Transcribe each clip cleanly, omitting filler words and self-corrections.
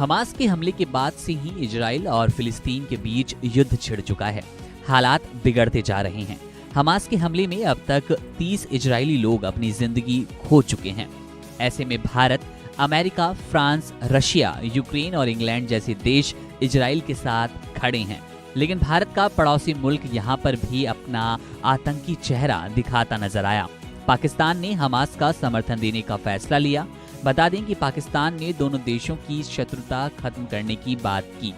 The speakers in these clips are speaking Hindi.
हमास के हमले के बाद से ही इजराइल और फिलिस्तीन के बीच युद्ध छिड़ चुका है। हालात बिगड़ते जा रहे हैं। हमास के हमले में अब तक 30 इजरायली लोग अपनी जिंदगी खो चुके हैं। ऐसे में Bharat, America, France, Russia, Ukraine और इंग्लैंड जैसे देश इजराइल के साथ खड़े हैं। लेकिन भारत का पड़ोसी मुल्क यहाँ पर भी अपना आतंकी चेहरा दिखाता नजर आया। पाकिस्तान ने हमास का समर्थन देने का फैसला लिया। बता दें कि पाकिस्तान ने दोनों देशों की शत्रुता खत्म करने की बात की।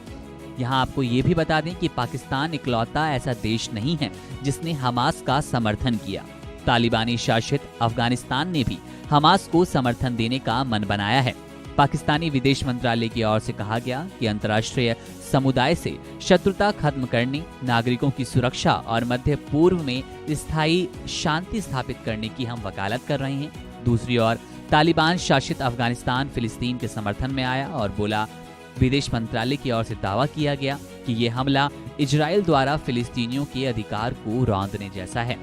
यहाँ आपको ये भी बता दें कि पाकिस्तान इकलौता ऐसा देश नहीं है जिसने हमास का समर्थन किया। तालिबानी शासित अफगानिस्तान ने भी हमास को समर्थन देने का मन बनाया है। पाकिस्तानी विदेश मंत्रालय की ओर से कहा गया कि अंतर्राष्ट्रीय समुदाय से शत्रुता खत्म करने, नागरिकों की सुरक्षा और मध्य पूर्व में स्थायी शांति स्थापित करने की हम वकालत कर रहे हैं। दूसरी ओर तालिबान शासित अफगानिस्तान फिलिस्तीन के समर्थन में आया और बोला। विदेश मंत्रालय की ओर से दावा किया गया कि ये हमला इजराइल द्वारा फिलिस्तीनियों के अधिकार को रौंदने जैसा है।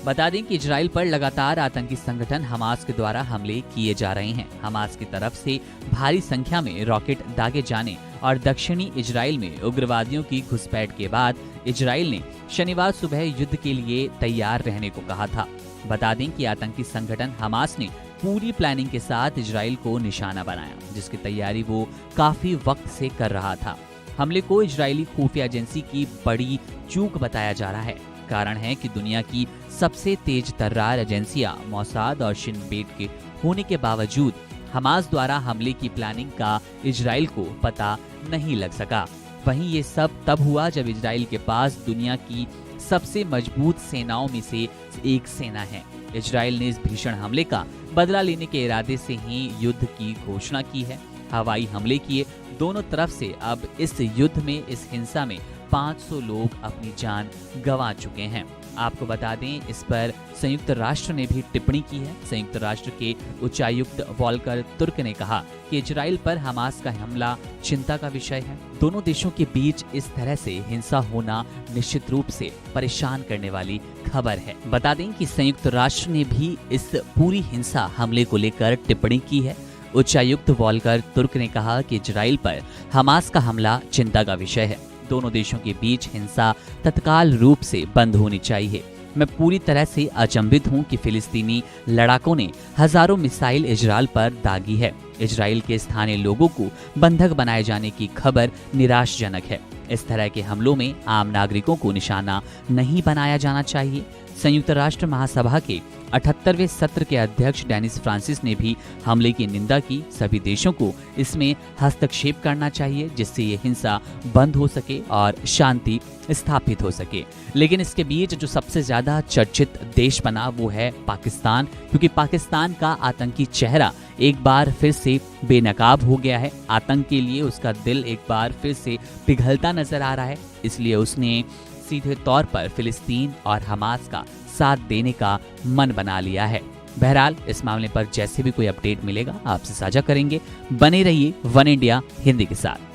बता दें कि इजराइल पर लगातार आतंकी संगठन हमास के द्वारा हमले किए जा रहे हैं। हमास की तरफ से भारी संख्या में रॉकेट दागे जाने और दक्षिणी इजराइल में उग्रवादियों की घुसपैठ के बाद इजराइल ने शनिवार सुबह युद्ध के लिए तैयार रहने को कहा था। बता दें कि आतंकी संगठन हमास ने पूरी प्लानिंग के साथ इजराइल को निशाना बनाया, जिसकी तैयारी वो काफी वक्त से कर रहा था। हमले को इजरायली खुफिया एजेंसी की बड़ी चूक बताया जा रहा है। कारण है कि दुनिया की सबसे तेज तर्रार एजेंसियां मोसाद और शिन बेट के होने के बावजूद हमास द्वारा हमले की प्लानिंग का इजराइल को पता नहीं लग सका। वहीं ये सब तब हुआ जब इजराइल के पास दुनिया की सबसे मजबूत सेनाओं में से एक सेना है। इजराइल ने इस भीषण हमले का बदला लेने के इरादे से ही युद्ध की घोषणा की है। हवाई हमले किए दोनों तरफ से अब इस युद्ध में, इस हिंसा में 500 लोग अपनी जान गंवा चुके हैं। आपको बता दें, इस पर संयुक्त राष्ट्र ने भी टिप्पणी की है। संयुक्त राष्ट्र के उच्चायुक्त वॉल्कर तुर्क ने कहा कि इजराइल पर हमास का हमला चिंता का विषय है। दोनों देशों के बीच इस तरह से हिंसा होना निश्चित रूप से परेशान करने वाली खबर है। बता दें कि संयुक्त राष्ट्र ने भी इस पूरी हिंसा हमले को लेकर टिप्पणी की है। उच्चायुक्त वॉल्कर तुर्क ने कहा कि इजराइल पर हमास का हमला चिंता का विषय है। दोनों देशों के बीच हिंसा तत्काल रूप से बंद होनी चाहिए। मैं पूरी तरह से अचंभित हूं कि फिलिस्तीनी लड़ाकों ने हजारों मिसाइल इजराइल पर दागी है। इजराइल के स्थानीय लोगों को बंधक बनाए जाने की खबर निराशाजनक है। इस तरह के हमलों में आम नागरिकों को निशाना नहीं बनाया जाना चाहिए। संयुक्त राष्ट्र महासभा के 78वें सत्र के अध्यक्ष डेनिस फ्रांसिस ने भी हमले की निंदा की। सभी देशों को इसमें हस्तक्षेप करना चाहिए जिससे ये हिंसा बंद हो सके और शांति स्थापित हो सके। लेकिन इसके बीच जो सबसे ज्यादा चर्चित देश बना वो है पाकिस्तान, क्योंकि पाकिस्तान का आतंकी चेहरा एक बार फिर से बेनकाब हो गया है। आतंक के लिए उसका दिल एक बार फिर से पिघलता नजर आ रहा है। इसलिए उसने सीधे तौर पर फिलिस्तीन और हमास का साथ देने का मन बना लिया है। बहरहाल इस मामले पर जैसे भी कोई अपडेट मिलेगा आपसे साझा करेंगे। बने रहिए वन इंडिया हिंदी के साथ।